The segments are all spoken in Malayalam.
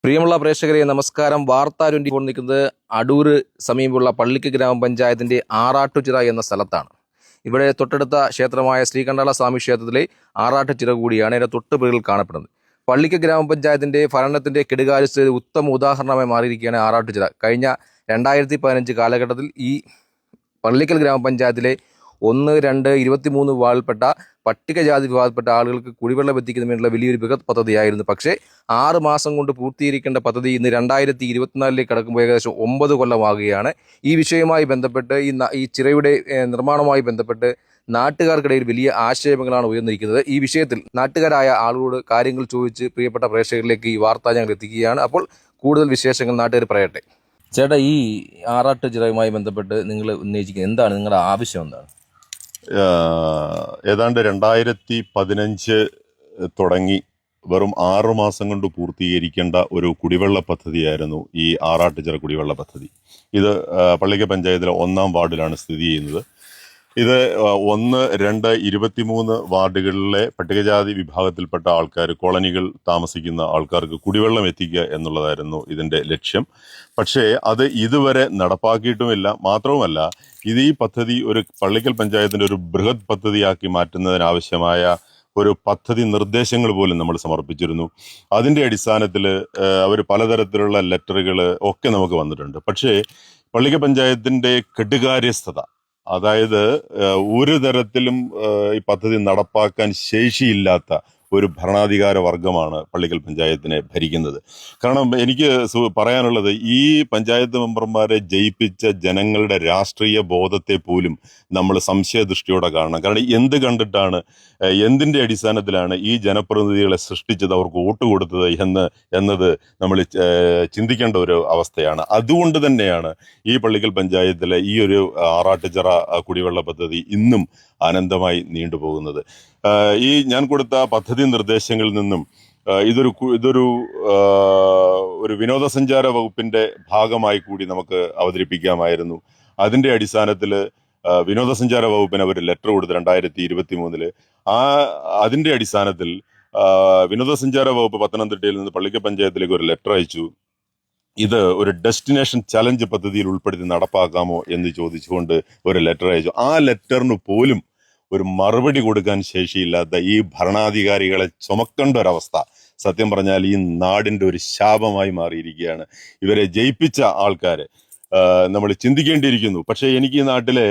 പ്രിയമുള്ള പ്രേക്ഷകരെ നമസ്കാരം. വാർത്താ 24 നിൽക്കുന്നത് അടൂര് സമീപമുള്ള പള്ളിക്ക് ഗ്രാമപഞ്ചായത്തിന്റെ ആറാട്ടുചിറ എന്ന സ്ഥലത്താണ്. ഇവിടെ തൊട്ടടുത്ത ക്ഷേത്രമായ ശ്രീകണ്ഠാള സ്വാമി ക്ഷേത്രത്തിലെ ആറാട്ടുചിറ കൂടിയാണ് ഇതിന്റെ തൊട്ടുപിറകിൽ കാണപ്പെടുന്നത്. പള്ളിക്ക് ഗ്രാമപഞ്ചായത്തിന്റെ ഭരണത്തിന്റെ കെടുകാര്യസ്ഥ ഉത്തമ ഉദാഹരണമായി മാറിയിരിക്കുകയാണ് ആറാട്ടുചിറ. കഴിഞ്ഞ 2015 കാലഘട്ടത്തിൽ ഈ പള്ളിക്കൽ ഗ്രാമപഞ്ചായത്തിലെ 1, 2, 23 വാർഡിൽപ്പെട്ട പട്ടികജാതി വിഭാഗത്തിൽപ്പെട്ട ആളുകൾക്ക് കുടിവെള്ളം എത്തിക്കുന്നതിനുള്ള വലിയൊരു ബൃഹത് പദ്ധതിയായിരുന്നു. പക്ഷേ 6 മാസം കൊണ്ട് പൂർത്തീകരിക്കേണ്ട പദ്ധതി ഇന്ന് 2024 കടക്കുമ്പോൾ ഏകദേശം 9 കൊല്ലമാകുകയാണ്. ഈ വിഷയവുമായി ബന്ധപ്പെട്ട് ഈ ചിറയുടെ നിർമ്മാണവുമായി ബന്ധപ്പെട്ട് നാട്ടുകാർക്കിടയിൽ വലിയ ആശയങ്ങളാണ് ഉയർന്നിരിക്കുന്നത്. ഈ വിഷയത്തിൽ നാട്ടുകാരായ ആളുകളോട് കാര്യങ്ങൾ ചോദിച്ച് പ്രിയപ്പെട്ട പ്രേക്ഷകരിലേക്ക് ഈ വാർത്ത ഞങ്ങൾ എത്തിക്കുകയാണ്. അപ്പോൾ കൂടുതൽ വിശേഷങ്ങൾ നാട്ടുകാർ പറയട്ടെ. ചേട്ടാ, ഈ ആറാട്ടുചിറയുമായി ബന്ധപ്പെട്ട് നിങ്ങൾ ഉന്നയിച്ചിരിക്കുന്നത് എന്താണ്? നിങ്ങളുടെ ആവശ്യം എന്താണ്? ഏതാണ്ട് 2015 തുടങ്ങി വെറും 6 മാസം കൊണ്ട് പൂർത്തീകരിക്കേണ്ട ഒരു കുടിവെള്ള പദ്ധതിയായിരുന്നു ഈ ആറാട്ടുചിറ കുടിവെള്ള പദ്ധതി. ഇത് പള്ളിക്കൽ പഞ്ചായത്തിലെ 1-ാം വാർഡിലാണ് സ്ഥിതി ചെയ്യുന്നത്. ഇത് 1, 2, 23 വാർഡുകളിലെ പട്ടികജാതി വിഭാഗത്തിൽപ്പെട്ട ആൾക്കാർ, കോളനികൾ താമസിക്കുന്ന ആൾക്കാർക്ക് കുടിവെള്ളം എത്തിക്കുക എന്നുള്ളതായിരുന്നു ഇതിൻ്റെ ലക്ഷ്യം. പക്ഷേ അത് ഇതുവരെ നടപ്പാക്കിയിട്ടുമില്ല. മാത്രവുമല്ല, ഈ പദ്ധതി ഒരു പള്ളിക്കൽ പഞ്ചായത്തിൻ്റെ ഒരു ബൃഹത് പദ്ധതിയാക്കി മാറ്റുന്നതിനാവശ്യമായ ഒരു പദ്ധതി നിർദ്ദേശങ്ങൾ പോലും നമ്മൾ സമർപ്പിച്ചിരുന്നു. അതിൻ്റെ അടിസ്ഥാനത്തിൽ അവർ പലതരത്തിലുള്ള ലെറ്ററുകൾ ഒക്കെ നമുക്ക് വന്നിട്ടുണ്ട്. പക്ഷേ പള്ളിക്കൽ പഞ്ചായത്തിൻ്റെ കെടുകാര്യസ്ഥത, അതായത് ഒരു തരത്തിലും ഈ പദ്ധതി നടപ്പാക്കാൻ ശേഷിയില്ലാത്ത ഒരു ഭരണാധികാര വർഗമാണ് പള്ളിക്കൽ പഞ്ചായത്തിനെ ഭരിക്കുന്നത്. കാരണം എനിക്ക് പറയാനുള്ളത്, ഈ പഞ്ചായത്ത് മെമ്പർമാരെ ജയിപ്പിച്ച ജനങ്ങളുടെ രാഷ്ട്രീയ ബോധത്തെ പോലും നമ്മൾ സംശയദൃഷ്ടിയോടെ കാണണം. കാരണം എന്ത് കണ്ടിട്ടാണ്, എന്തിൻ്റെ അടിസ്ഥാനത്തിലാണ് ഈ ജനപ്രതിനിധികളെ സൃഷ്ടിച്ചത്, അവർക്ക് വോട്ട് കൊടുത്തത് എന്നത് നമ്മൾ ചിന്തിക്കേണ്ട ഒരു അവസ്ഥയാണ്. അതുകൊണ്ട് തന്നെയാണ് ഈ പള്ളിക്കൽ പഞ്ചായത്തിലെ ഈ ഒരു ആറാട്ടുചിറ കുടിവെള്ള പദ്ധതി ഇന്നും അനന്തമായി നീണ്ടുപോകുന്നത്. ഈ ഞാൻ കൊടുത്ത പദ്ധതി നിർദ്ദേശങ്ങളിൽ നിന്നും ഇതൊരു ഒരു വിനോദസഞ്ചാര വകുപ്പിന്റെ ഭാഗമായി കൂടി നമുക്ക് അവതരിപ്പിക്കാമായിരുന്നു. അതിന്റെ അടിസ്ഥാനത്തിൽ വിനോദസഞ്ചാര വകുപ്പിന് അവർ ലെറ്റർ കൊടുത്ത് 2023 അതിന്റെ അടിസ്ഥാനത്തിൽ വിനോദസഞ്ചാര വകുപ്പ് പത്തനംതിട്ടയിൽ നിന്ന് പള്ളിക്കൽ പഞ്ചായത്തിലേക്ക് ഒരു ലെറ്റർ അയച്ചു. ഇത് ഒരു ഡെസ്റ്റിനേഷൻ ചലഞ്ച് പദ്ധതിയിൽ ഉൾപ്പെടുത്തി നടപ്പാക്കാമോ എന്ന് ചോദിച്ചുകൊണ്ട് ഒരു ലെറ്റർ അയച്ചു. ആ ലെറ്ററിന് പോലും ഒരു മറുപടി കൊടുക്കാൻ ശേഷിയില്ലാത്ത ഈ ഭരണാധികാരികളെ ചുമക്കേണ്ട ഒരവസ്ഥ സത്യം പറഞ്ഞാൽ ഈ നാടിൻ്റെ ഒരു ശാപമായി മാറിയിരിക്കുകയാണ്. ഇവരെ ജയിപ്പിച്ച ആൾക്കാരെ നമ്മൾ ചിന്തിക്കേണ്ടിയിരിക്കുന്നു. പക്ഷേ എനിക്ക് ഈ നാട്ടിലെ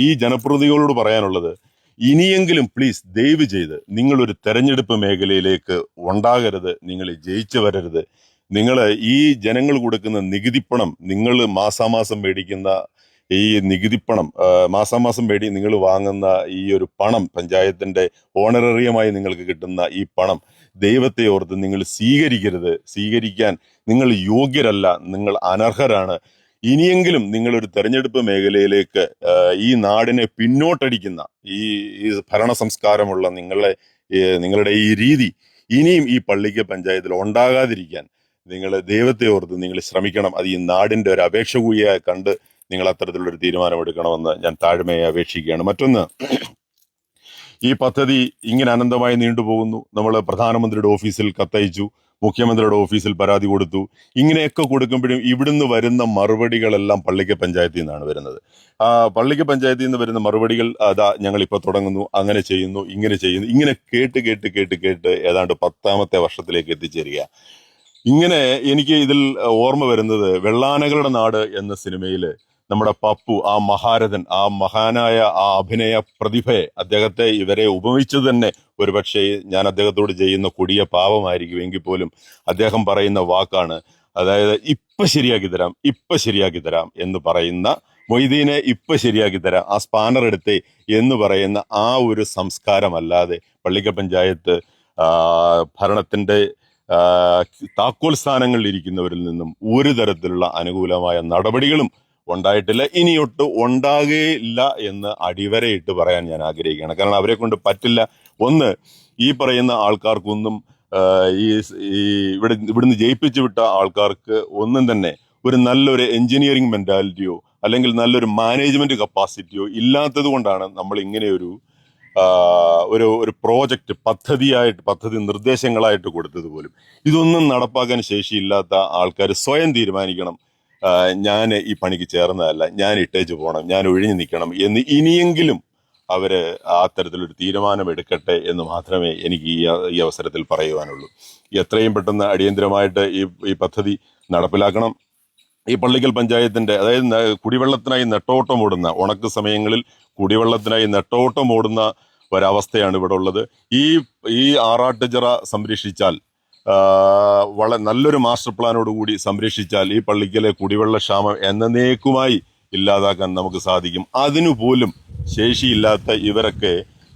ഈ ജനപ്രതിനിധികളോട് പറയാനുള്ളത്, ഇനിയെങ്കിലും പ്ലീസ് ദയവ് ചെയ്ത് നിങ്ങളൊരു തെരഞ്ഞെടുപ്പ് മേഖലയിലേക്ക് ഉണ്ടാകരുത്. നിങ്ങൾ ജയിച്ചു വരരുത്. നിങ്ങൾ ഈ ജനങ്ങൾ കൊടുക്കുന്ന നികുതിപ്പണം, നിങ്ങൾ മാസാമാസം മേടിക്കുന്ന ഈ നികുതിപ്പണം, മാസാമാസം നിങ്ങൾ വാങ്ങുന്ന ഈ ഒരു പണം, പഞ്ചായത്തിന്റെ ഓണററിയമായി നിങ്ങൾക്ക് കിട്ടുന്ന ഈ പണം, ദൈവത്തെ ഓർത്ത് നിങ്ങൾ സ്വീകരിക്കരുത്. സ്വീകരിക്കാൻ നിങ്ങൾ യോഗ്യരല്ല, നിങ്ങൾ അനർഹരാണ്. ഇനിയെങ്കിലും നിങ്ങളൊരു തെരഞ്ഞെടുപ്പ് മേഖലയിലേക്ക് ഈ നാടിനെ പിന്നോട്ടടിക്കുന്ന ഈ ഭരണ സംസ്കാരമുള്ള നിങ്ങളുടെ ഈ രീതി ഇനിയും ഈ പള്ളിക്കൽ പഞ്ചായത്തിൽ ഉണ്ടാകാതിരിക്കാൻ നിങ്ങൾ ദൈവത്തെ ഓർത്ത് നിങ്ങൾ ശ്രമിക്കണം. അത് ഈ നാടിന്റെ ഒരു അപേക്ഷ കൂടിയായി കണ്ട് നിങ്ങൾ അത്തരത്തിലുള്ളൊരു തീരുമാനമെടുക്കണമെന്ന് ഞാൻ താഴ്മയെ അപേക്ഷിക്കുകയാണ്. മറ്റൊന്ന്, ഈ പദ്ധതി ഇങ്ങനെ അനന്തമായി നീണ്ടുപോകുന്നു. നമ്മൾ പ്രധാനമന്ത്രിയുടെ ഓഫീസിൽ കത്തയച്ചു, മുഖ്യമന്ത്രിയുടെ ഓഫീസിൽ പരാതി കൊടുത്തു. ഇങ്ങനെയൊക്കെ കൊടുക്കുമ്പോഴും ഇവിടുന്ന് വരുന്ന മറുപടികളെല്ലാം പള്ളിക്കൽ പഞ്ചായത്തിൽ നിന്നാണ് വരുന്നത്. പള്ളിക്കൽ പഞ്ചായത്തിൽ നിന്ന് വരുന്ന മറുപടികൾ, അതാ ഞങ്ങളിപ്പോൾ തുടങ്ങുന്നു, അങ്ങനെ ചെയ്യുന്നു, ഇങ്ങനെ ചെയ്യുന്നു, ഇങ്ങനെ കേട്ട് ഏതാണ്ട് 10ാമത്തെ വർഷത്തിലേക്ക് എത്തിച്ചേരുക. ഇങ്ങനെ എനിക്ക് ഇതിൽ ഓർമ്മ വരുന്നത് വെള്ളാനകളുടെ നാട് എന്ന സിനിമയിൽ നമ്മുടെ പപ്പു, ആ മഹാരഥൻ, ആ മഹാനായ ആ അഭിനയ പ്രതിഭയെ, അദ്ദേഹത്തെ ഇവരെ ഉപമിച്ചത് തന്നെ ഒരുപക്ഷെ ഞാൻ അദ്ദേഹത്തോട് ചെയ്യുന്ന കൊടിയ പാവമായിരിക്കും. എങ്കിൽ പോലും അദ്ദേഹം പറയുന്ന വാക്കാണ്, അതായത് ഇപ്പൊ ശരിയാക്കി തരാം എന്ന് പറയുന്ന മൊയ്തീനെ ഇപ്പൊ ശരിയാക്കി തരാം, ആ സ്പാനർ എടുത്തേ എന്ന് പറയുന്ന ആ ഒരു സംസ്കാരമല്ലാതെ പള്ളിക്കൽ പഞ്ചായത്ത് ഭരണത്തിന്റെ താക്കോൽ സ്ഥാനങ്ങളിൽ ഇരിക്കുന്നവരിൽ നിന്നും ഒരു തരത്തിലുള്ള അനുകൂലമായ നടപടികളും ഉണ്ടായിട്ടില്ല, ഇനിയൊട്ട് ഉണ്ടാകുകയില്ല എന്ന് അടിവരയിട്ട് പറയാൻ ഞാൻ ആഗ്രഹിക്കുകയാണ്. കാരണം അവരെ കൊണ്ട് പറ്റില്ല. ഒന്ന്, ഈ പറയുന്ന ആൾക്കാർക്കൊന്നും ഇവിടുന്ന് ജയിപ്പിച്ചു വിട്ട ആൾക്കാർക്ക് ഒന്നും തന്നെ ഒരു നല്ലൊരു എഞ്ചിനീയറിംഗ് മെന്റാലിറ്റിയോ അല്ലെങ്കിൽ നല്ലൊരു മാനേജ്മെന്റ് കപ്പാസിറ്റിയോ ഇല്ലാത്തത് കൊണ്ടാണ് നമ്മൾ ഇങ്ങനെയൊരു ഒരു പ്രോജക്റ്റ് പദ്ധതി നിർദ്ദേശങ്ങളായിട്ട് കൊടുത്തത് പോലും ഇതൊന്നും നടപ്പാക്കാൻ ശേഷിയില്ലാത്ത ആൾക്കാർ സ്വയം തീരുമാനിക്കണം, ഞാൻ ഈ പണിക്ക് ചേർന്നതല്ല, ഞാൻ ഇട്ടേച്ച് പോകണം, ഞാൻ ഒഴിഞ്ഞു നിൽക്കണം എന്ന് ഇനിയെങ്കിലും അവര് ആ തരത്തിലൊരു തീരുമാനം എടുക്കട്ടെ എന്ന് മാത്രമേ എനിക്ക് ഈ അവസരത്തിൽ പറയുവാനുള്ളൂ. എത്രയും പെട്ടെന്ന് അടിയന്തരമായിട്ട് ഈ പദ്ധതി നടപ്പിലാക്കണം. ഈ പള്ളിക്കൽ പഞ്ചായത്തിന്റെ, അതായത് കുടിവെള്ളത്തിനായി നെട്ടോട്ടമോടുന്ന, ഉണക്ക് സമയങ്ങളിൽ കുടിവെള്ളത്തിനായി നെട്ടോട്ടമോടുന്ന ഒരവസ്ഥയാണ് ഇവിടെ ഉള്ളത്. ഈ ആറാട്ടുചിറ സംരക്ഷിച്ചാൽ, നല്ലൊരു മാസ്റ്റർ പ്ലാനോട് കൂടി സംരക്ഷിച്ചാൽ ഈ പള്ളിക്കലെ കുടിവെള്ള ക്ഷാമം എന്നേക്കുമായി ഇല്ലാതാക്കാൻ നമുക്ക് സാധിക്കും. അതിനുപോലും ശേഷിയില്ലാത്ത ഇവരൊക്കെ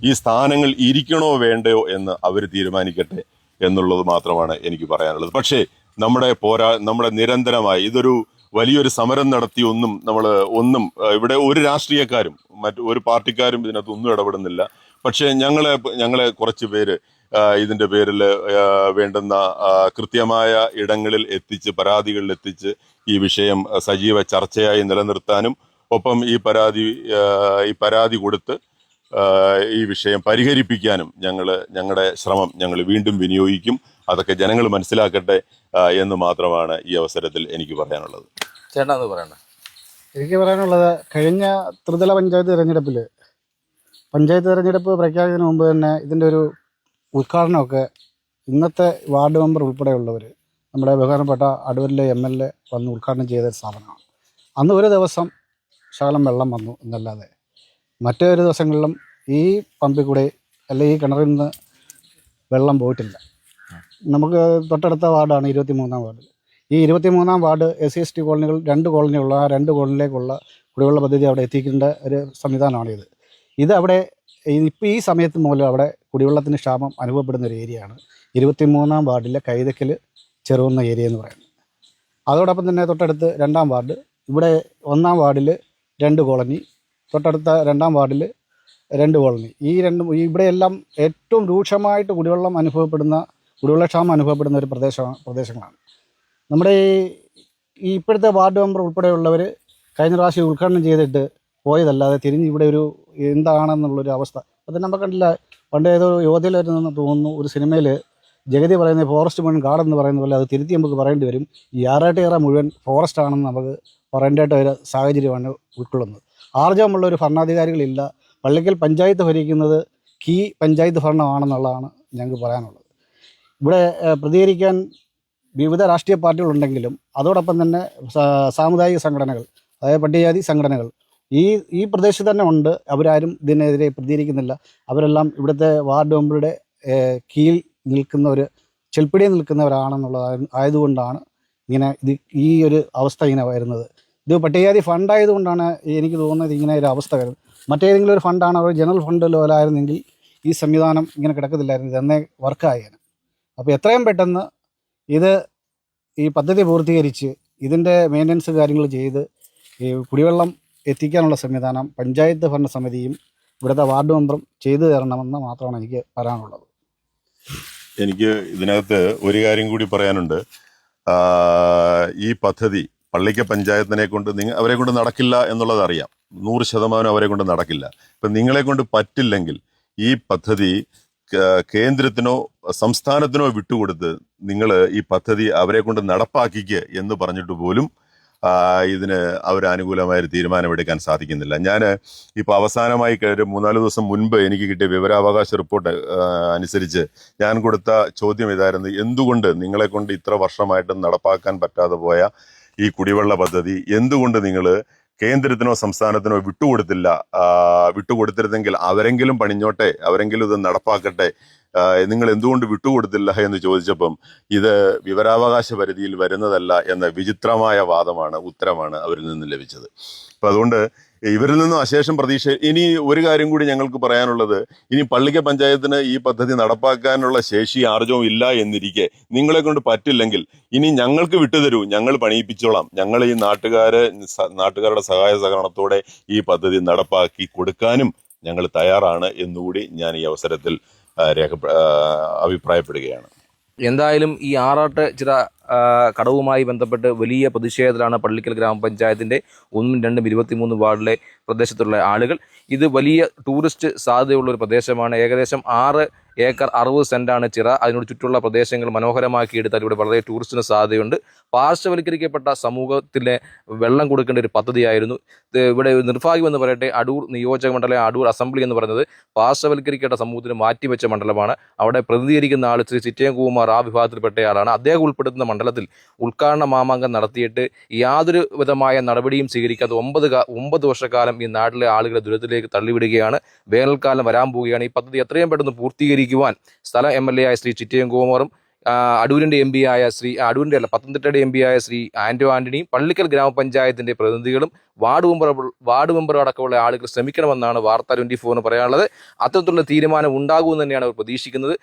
ഈ സ്ഥാനങ്ങൾ ഇരിക്കണോ വേണ്ടയോ എന്ന് അവർ തീരുമാനിക്കട്ടെ എന്നുള്ളത് മാത്രമാണ് എനിക്ക് പറയാനുള്ളത്. പക്ഷേ നമ്മുടെ നിരന്തരമായി ഇതൊരു വലിയൊരു സമരം നടത്തി ഒന്നും ഇവിടെ ഒരു രാഷ്ട്രീയക്കാരും ഒരു പാർട്ടിക്കാരും ഇതിനകത്ത് ഒന്നും ഇടപെടുന്നില്ല. പക്ഷേ ഞങ്ങളെ കുറച്ച് പേര് ഇതിന്റെ പേരിൽ വേണ്ടുന്ന കൃത്യമായ ഇടങ്ങളിൽ പരാതികളിൽ എത്തിച്ച് ഈ വിഷയം സജീവ ചർച്ചയായി നിലനിർത്താനും ഒപ്പം ഈ പരാതി കൊടുത്ത് ഈ വിഷയം പരിഹരിപ്പിക്കാനും ഞങ്ങളുടെ ശ്രമം ഞങ്ങൾ വീണ്ടും വിനിയോഗിക്കും. അതൊക്കെ ജനങ്ങൾ മനസ്സിലാക്കട്ടെ എന്ന് മാത്രമാണ് ഈ അവസരത്തിൽ എനിക്ക് പറയാനുള്ളത്. ചേട്ടാ എന്ന് പറയണ്ട. എനിക്ക് പറയാനുള്ളത്, കഴിഞ്ഞ ത്രിതല പഞ്ചായത്ത് തിരഞ്ഞെടുപ്പ് പ്രഖ്യാപിക്കുന്നതിന് മുമ്പ് തന്നെ ഇതിൻ്റെ ഒരു ഉദ്ഘാടനമൊക്കെ ഇന്നത്തെ വാർഡ് മെമ്പർ ഉൾപ്പെടെയുള്ളവർ, നമ്മുടെ ബഹുമാനപ്പെട്ട അടൂരിലെ MLA വന്ന് ഉദ്ഘാടനം ചെയ്ത സ്ഥാപനമാണ്. അന്ന് ഒരു ദിവസം ശകലം വെള്ളം വന്നു എന്നല്ലാതെ മറ്റൊരു ദിവസങ്ങളിലും ഈ പമ്പിൽ കൂടെ അല്ലെങ്കിൽ ഈ കിണറിൽ നിന്ന് വെള്ളം പോയിട്ടില്ല. നമുക്ക് തൊട്ടടുത്ത വാർഡാണ് 23-ാം വാർഡ്. ഈ 23-ാം വാർഡ് SC/ST കോളനികൾ 2 കോളനിയുള്ള ആ 2 കോളനിയിലേക്കുള്ള കുടിവെള്ള പദ്ധതി അവിടെ എത്തിക്കേണ്ട ഒരു സംവിധാനമാണിത്. അവിടെ ഇപ്പോൾ ഈ സമയത്ത് മൂലം അവിടെ കുടിവെള്ളത്തിന് ക്ഷാമം അനുഭവപ്പെടുന്ന ഒരു ഏരിയയാണ് 23-ാം വാർഡിലെ കൈതക്കൽ ചെറുകുന്ന ഏരിയ എന്ന് പറയുന്നത്. അതോടൊപ്പം തന്നെ തൊട്ടടുത്ത് 2-ാം വാർഡ്, ഇവിടെ 1-ാം വാർഡിൽ 2 കോളനി, തൊട്ടടുത്ത 2-ാം വാർഡിൽ 2 കോളനി. ഇവിടെയെല്ലാം ഏറ്റവും രൂക്ഷമായിട്ട് കുടിവെള്ളക്ഷാമം അനുഭവപ്പെടുന്ന ഒരു പ്രദേശങ്ങളാണ്. നമ്മുടെ ഈ ഇപ്പോഴത്തെ വാർഡ് മെമ്പർ ഉൾപ്പെടെയുള്ളവർ കഴിഞ്ഞ പ്രാവശ്യം ഉദ്ഘാടനം ചെയ്തിട്ട് പോയതല്ലാതെ തിരിഞ്ഞ് ഇവിടെ ഒരു എന്താണെന്നുള്ളൊരു അവസ്ഥ അത് നമുക്ക് കണ്ടില്ല. പണ്ട് ഏതോ യോധയിലായിരുന്നു തോന്നുന്നു, ഒരു സിനിമയിൽ ജഗതി പറയുന്നത് ഫോറസ്റ്റ് മുഴുവൻ കാടെന്ന് പറയുന്ന പോലെ അത് തിരുത്തി നമുക്ക് പറയേണ്ടി വരും. ഈ ആറാട്ടുചിറ മുഴുവൻ ഫോറസ്റ്റ് ആണെന്ന് നമുക്ക് പറയേണ്ടതായിട്ട് ഒരു സാഹചര്യമാണ് ഉൾക്കൊള്ളുന്നത്. ആർജവമുള്ള ഒരു ഭരണാധികാരികളില്ല. പള്ളിക്കൽ പഞ്ചായത്ത് ഭരിക്കുന്നത് പഞ്ചായത്ത് ഭരണമാണെന്നുള്ളതാണ് ഞങ്ങൾക്ക് പറയാനുള്ളത്. ഇവിടെ പ്രതികരിക്കാൻ വിവിധ രാഷ്ട്രീയ പാർട്ടികളുണ്ടെങ്കിലും അതോടൊപ്പം തന്നെ സാമുദായിക സംഘടനകൾ, അതായത് പട്ടികജാതി സംഘടനകൾ ഈ പ്രദേശത്ത് തന്നെ ഉണ്ട്. അവരാരും ഇതിനെതിരെ പ്രതികരിക്കുന്നില്ല. അവരെല്ലാം ഇവിടുത്തെ വാർഡ് മെമ്പറുടെ കീഴിൽ ചെൽപ്പിടിയിൽ നിൽക്കുന്നവരാണെന്നുള്ളത് ആയതുകൊണ്ടാണ് ഈ ഒരു അവസ്ഥ ഇങ്ങനെ വരുന്നത്. ഇത് പട്ടികജാതി ഫണ്ടായതുകൊണ്ടാണ് എനിക്ക് തോന്നുന്നത് ഇങ്ങനെ ഒരു അവസ്ഥ വരുന്നത്. മറ്റേതെങ്കിലും ഒരു ഫണ്ടാണ്, അവർ ജനറൽ ഫണ്ട് പോലായിരുന്നെങ്കിൽ ഈ സംവിധാനം ഇങ്ങനെ കിടക്കത്തില്ലായിരുന്നു, ഇതെന്നേ വർക്കായേനെ. അപ്പോൾ എത്രയും പെട്ടെന്ന് ഈ പദ്ധതി പൂർത്തീകരിച്ച് ഇതിൻ്റെ മെയിൻ്റനൻസ് കാര്യങ്ങൾ ചെയ്ത് ഈ കുടിവെള്ളം എത്തിക്കാനുള്ള സംവിധാനം പഞ്ചായത്ത് ഭരണസമിതിയും ഇവിടുത്തെ വാർഡ് മെമ്പറും ചെയ്തു തരണമെന്ന് മാത്രമാണ് എനിക്ക് പറയാനുള്ളത്. എനിക്ക് ഇതിനകത്ത് ഒരു കാര്യം കൂടി പറയാനുണ്ട്. ഈ പദ്ധതി പള്ളിക്കൽ പഞ്ചായത്തിനെ കൊണ്ട് അവരെ കൊണ്ട് നടക്കില്ല എന്നുള്ളത് അറിയാം. 100% അവരെ കൊണ്ട് നടക്കില്ല. ഇപ്പം നിങ്ങളെ കൊണ്ട് പറ്റില്ലെങ്കിൽ ഈ പദ്ധതി കേന്ദ്രത്തിനോ സംസ്ഥാനത്തിനോ വിട്ടുകൊടുത്ത് നിങ്ങൾ ഈ പദ്ധതി അവരെ കൊണ്ട് നടപ്പാക്കിക്ക് എന്ന് പറഞ്ഞിട്ട് പോലും ഇതിന് അനുകൂലമായ ഒരു തീരുമാനമെടുക്കാൻ സാധിക്കുന്നില്ല. ഞാൻ ഇപ്പോൾ അവസാനമായി 3-4 ദിവസം മുൻപ് എനിക്ക് കിട്ടിയ വിവരാവകാശ റിപ്പോർട്ട് അനുസരിച്ച് ഞാൻ കൊടുത്ത ചോദ്യം ഇതായിരുന്നു: എന്തുകൊണ്ട് നിങ്ങളെ കൊണ്ട് ഇത്ര വർഷമായിട്ടും നടപ്പാക്കാൻ പറ്റാതെ പോയ ഈ കുടിവെള്ള പദ്ധതി എന്തുകൊണ്ട് നിങ്ങൾ കേന്ദ്രത്തിനോ സംസ്ഥാനത്തിനോ വിട്ടുകൊടുത്തിരുന്നെങ്കിൽ അവരെങ്കിലും പണിഞ്ഞോട്ടെ, അവരെങ്കിലും ഇത് നടപ്പാക്കട്ടെ, നിങ്ങൾ എന്തുകൊണ്ട് വിട്ടുകൊടുത്തില്ല എന്ന് ചോദിച്ചപ്പം ഇത് വിവരാവകാശ പരിധിയിൽ വരുന്നതല്ല എന്ന വിചിത്രമായ ഉത്തരമാണ് അവരിൽ നിന്ന് ലഭിച്ചത്. അപ്പം അതുകൊണ്ട് ഇവരിൽ നിന്നും അശേഷം പ്രതീക്ഷ. ഇനി ഒരു കാര്യം കൂടി ഞങ്ങൾക്ക് പറയാനുള്ളത്, ഇനി പള്ളിക്കൽ പഞ്ചായത്തിന് ഈ പദ്ധതി നടപ്പാക്കാനുള്ള ശേഷി ആർജവും ഇല്ല എന്നിരിക്കെ നിങ്ങളെ കൊണ്ട് പറ്റില്ലെങ്കിൽ ഇനി ഞങ്ങൾക്ക് വിട്ടുതരൂ, ഞങ്ങൾ പണിയിപ്പിച്ചോളാം. ഞങ്ങൾ ഈ നാട്ടുകാരുടെ സഹായ സഹകരണത്തോടെ ഈ പദ്ധതി നടപ്പാക്കി കൊടുക്കാനും ഞങ്ങൾ തയ്യാറാണ് എന്നുകൂടി ഞാൻ ഈ അവസരത്തിൽ അഭിപ്രായപ്പെടുകയാണ്. എന്തായാലും ഈ ആറാട്ടുചിറ കടവുമായി ബന്ധപ്പെട്ട് വലിയ പ്രതിഷേധത്തിലാണ് പള്ളിക്കൽ ഗ്രാമപഞ്ചായത്തിൻ്റെ 1, 2, 23 വാർഡിലെ പ്രദേശത്തുള്ള ആളുകൾ. ഇത് വലിയ ടൂറിസ്റ്റ് സാധ്യതയുള്ള ഒരു പ്രദേശമാണ്. ഏകദേശം 6 ഏക്കർ 60 സെൻറ്റാണ് ചിറ. അതിനോട് ചുറ്റുള്ള പ്രദേശങ്ങൾ മനോഹരമാക്കിയെടുത്താൽ ഇവിടെ വളരെ ടൂറിസ്റ്റിന് സാധ്യതയുണ്ട്. പാർശ്വവൽക്കരിക്കപ്പെട്ട സമൂഹത്തിലെ വെള്ളം കൊടുക്കേണ്ട ഒരു പദ്ധതിയായിരുന്നു ഇത്. ഇവിടെ നിർഭാഗ്യമെന്ന് പറയട്ടെ, അടൂർ നിയോജക മണ്ഡലം, അടൂർ അസംബ്ലി എന്ന് പറയുന്നത് പാർശ്വവൽക്കരിക്കേണ്ട സമൂഹത്തിന് മാറ്റിവെച്ച മണ്ഡലമാണ്. അവിടെ പ്രതിനിധീകരിക്കുന്ന ആൾ ശ്രീ ചിറ്റയൻകുമാർ ആ വിഭാഗത്തിൽപ്പെട്ടയാളാണ്. അദ്ദേഹം ഉൾപ്പെടുത്തുന്ന മണ്ഡലത്തിൽ ഉദ്ഘാടന മാമാങ്കം നടത്തിയിട്ട് യാതൊരു വിധമായ നടപടിയും സ്വീകരിക്കാതെ 9 വർഷക്കാലം ഈ നാട്ടിലെ ആളുകളെ ദുരിതത്തിലേക്ക് തള്ളിവിടുകയാണ്. വേനൽക്കാലം വരാൻ പോവുകയാണ്. ഈ പദ്ധതി എത്രയും പെട്ടെന്ന് പൂർത്തീകരിക്കുവാൻ സ്ഥലം MLA ആയ ശ്രീ ചിറ്റയൻകുമാറും അടൂരിൻ്റെ MP ആയ പത്തനംതിട്ടയുടെ MP ആയ ശ്രീ ആന്റണിയും പള്ളിക്കൽ ഗ്രാമപഞ്ചായത്തിൻ്റെ പ്രതിനിധികളും വാർഡ് മെമ്പർ അടക്കമുള്ള ആളുകൾ ശ്രമിക്കണമെന്നാണ് വാർത്ത 24 പറയാനുള്ളത്. അത്തരത്തിലുള്ള തീരുമാനം ഉണ്ടാകുമെന്ന് തന്നെയാണ് അവർ പ്രതീക്ഷിക്കുന്നത്.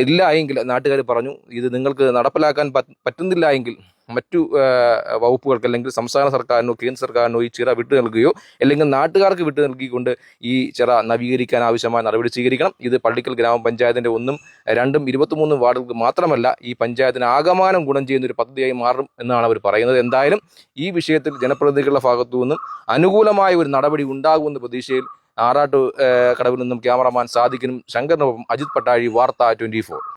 ഇല്ല എങ്കിൽ നാട്ടുകാർ പറഞ്ഞു, ഇത് നിങ്ങൾക്ക് നടപ്പിലാക്കാൻ പറ്റുന്നില്ല എങ്കിൽ മറ്റു വകുപ്പുകൾക്ക് അല്ലെങ്കിൽ സംസ്ഥാന സർക്കാരിനോ കേന്ദ്ര സർക്കാരിനോ ഈ ചിറ വിട്ടു നൽകുകയോ അല്ലെങ്കിൽ നാട്ടുകാർക്ക് വിട്ടു നൽകിക്കൊണ്ട് ഈ ചിറ നവീകരിക്കാൻ ആവശ്യമായ നടപടി സ്വീകരിക്കണം. ഇത് പള്ളിക്കൽ ഗ്രാമപഞ്ചായത്തിൻ്റെ 1, 2, 23 വാർഡുകൾക്ക് മാത്രമല്ല ഈ പഞ്ചായത്തിന് ആകമാനം ഗുണം ചെയ്യുന്ന ഒരു പദ്ധതിയായി മാറും എന്നാണ് അവർ പറയുന്നത്. എന്തായാലും ഈ വിഷയത്തിൽ ജനപ്രതിനിധികളുടെ ഭാഗത്തു നിന്നും അനുകൂലമായ ഒരു നടപടി ഉണ്ടാകുമെന്ന പ്രതീക്ഷയിൽ ആറാട്ട് കടവിൽ നിന്നും ക്യാമറമാൻ സാദിഖിനും ശങ്കറിനൊപ്പം അജിത് പട്ടാഴി, വാർത്ത 24.